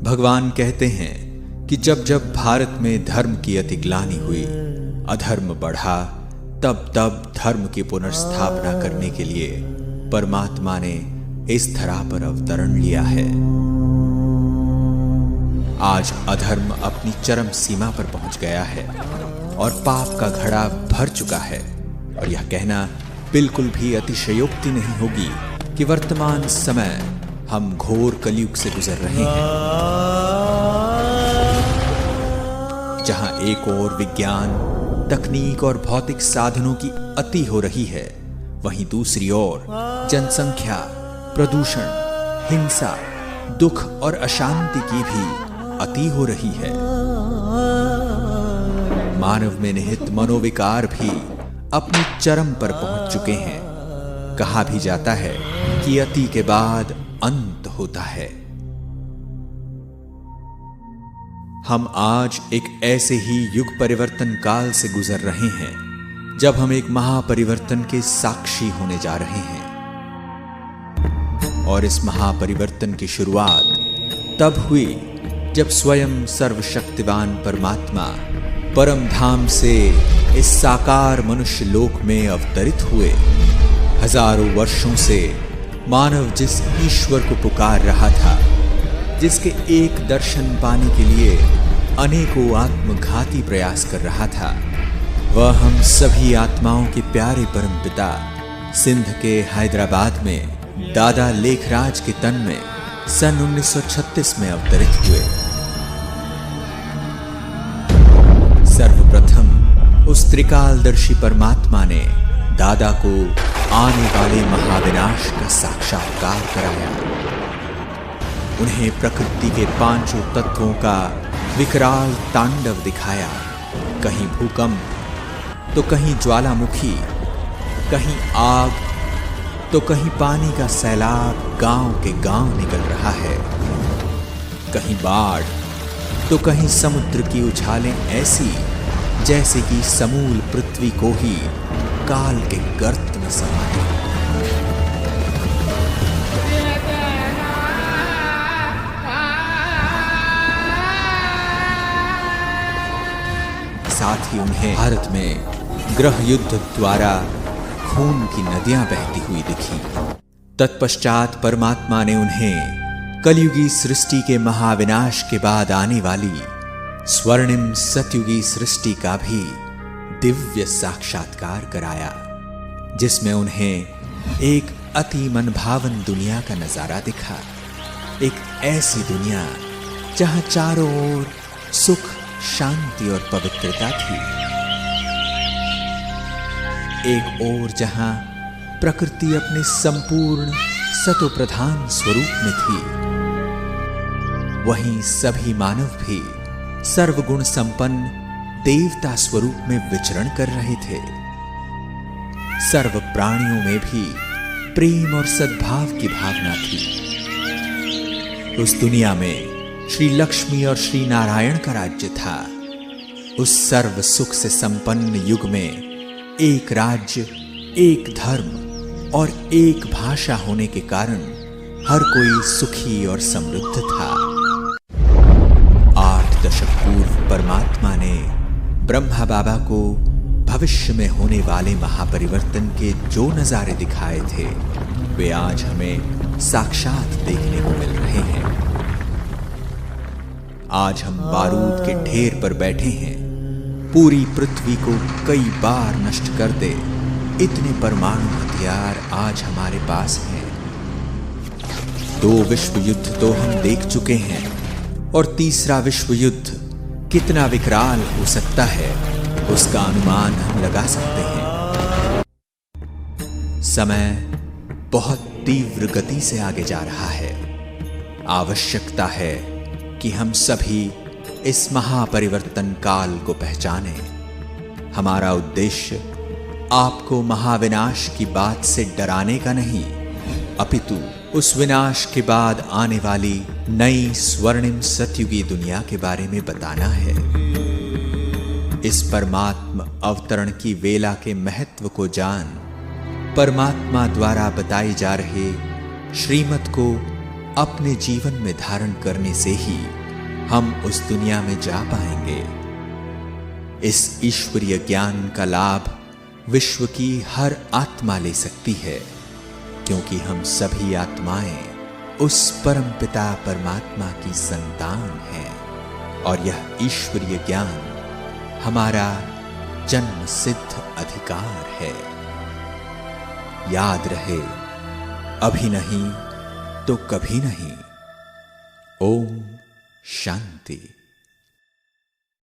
भगवान कहते हैं कि जब जब भारत में धर्म की अतिग्लानि हुई, अधर्म बढ़ा, तब तब धर्म की पुनर्स्थापना करने के लिए परमात्मा ने इस धरा पर अवतरण लिया है। आज अधर्म अपनी चरम सीमा पर पहुंच गया है और पाप का घड़ा भर चुका है, और यह कहना बिल्कुल भी अतिशयोक्ति नहीं होगी कि वर्तमान समय हम घोर कलयुग से गुजर रहे हैं, जहां एक ओर विज्ञान, तकनीक और भौतिक साधनों की अति हो रही है, वहीं दूसरी ओर जनसंख्या, प्रदूषण, हिंसा, दुख और अशांति की भी अति हो रही है। मानव में निहित मनोविकार भी अपनी चरम पर पहुंच चुके हैं। कहा भी जाता है कि अति के बाद अंत होता है। हम आज एक ऐसे ही युग परिवर्तन काल से गुजर रहे हैं जब हम एक महापरिवर्तन के साक्षी होने जा रहे हैं, और इस महापरिवर्तन की शुरुआत तब हुई जब स्वयं सर्वशक्तिवान परमात्मा परम धाम से इस साकार मनुष्य लोक में अवतरित हुए। हजारों वर्षों से मानव जिस ईश्वर को पुकार रहा था, जिसके एक दर्शन पाने के लिए अनेकों आत्मघाती प्रयास कर रहा था, वह हम सभी आत्माओं के प्यारे परमपिता सिंध के हैदराबाद में दादा लेखराज के तन में सन 1936 में अवतरित हुए। सर्वप्रथम उस त्रिकालदर्शी परमात्मा ने दादा को आने वाले महाविनाश का साक्षात्कार कराया। उन्हें प्रकृति के पांचों तत्वों का विकराल तांडव दिखाया। कहीं भूकंप तो कहीं ज्वालामुखी, कहीं आग तो कहीं पानी का सैलाब गांव के गांव निकल रहा है, कहीं बाढ़ तो कहीं समुद्र की उछालें ऐसी जैसे कि समूल पृथ्वी को ही काल के गर्त में समाये। साथ ही उन्हें भारत में गृह युद्ध द्वारा खून की नदियां बहती हुई दिखी। तत्पश्चात परमात्मा ने उन्हें कलयुगी सृष्टि के महाविनाश के बाद आने वाली स्वर्णिम सतयुगी सृष्टि का भी दिव्य साक्षात्कार कराया, जिसमें उन्हें एक अति मनभावन दुनिया का नजारा दिखा। एक ऐसी दुनिया जहां चारों ओर सुख, शांति और पवित्रता थी। एक ओर जहां प्रकृति अपने संपूर्ण सतोप्रधान स्वरूप में थी, वहीं सभी मानव भी सर्वगुण संपन्न देवता स्वरूप में विचरण कर रहे थे। सर्व प्राणियों में भी प्रेम और सद्भाव की भावना थी। उस दुनिया में श्री लक्ष्मी और श्री नारायण का राज्य था। उस सर्व सुख से संपन्न युग में एक राज्य, एक धर्म और एक भाषा होने के कारण हर कोई सुखी और समृद्ध था। 8 दशक पूर्व परमात्मा ने ब्रह्मा बाबा को भविष्य में होने वाले महापरिवर्तन के जो नजारे दिखाए थे, वे आज हमें साक्षात देखने को मिल रहे हैं। आज हम बारूद के ढेर पर बैठे हैं। पूरी पृथ्वी को कई बार नष्ट कर दे इतने परमाणु हथियार आज हमारे पास हैं। 2 विश्व युद्ध तो हम देख चुके हैं, और तीसरा विश्व युद्ध कितना विकराल हो सकता है उसका अनुमान हम लगा सकते हैं। समय बहुत तीव्र गति से आगे जा रहा है। आवश्यकता है कि हम सभी इस महापरिवर्तन काल को पहचानें। हमारा उद्देश्य आपको महाविनाश की बात से डराने का नहीं, अपितु उस विनाश के बाद आने वाली नई स्वर्णिम सतयुगी दुनिया के बारे में बताना है। इस परमात्मा अवतरण की वेला के महत्व को जान, परमात्मा द्वारा बताई जा रहे श्रीमत को अपने जीवन में धारण करने से ही हम उस दुनिया में जा पाएंगे। इस ईश्वरीय ज्ञान का लाभ विश्व की हर आत्मा ले सकती है, क्योंकि हम सभी आत्माएं उस परमपिता परमात्मा की संतान हैं और यह ईश्वरीय ज्ञान हमारा जन्म सिद्ध अधिकार है। याद रहे, अभी नहीं तो कभी नहीं। ओम शांति।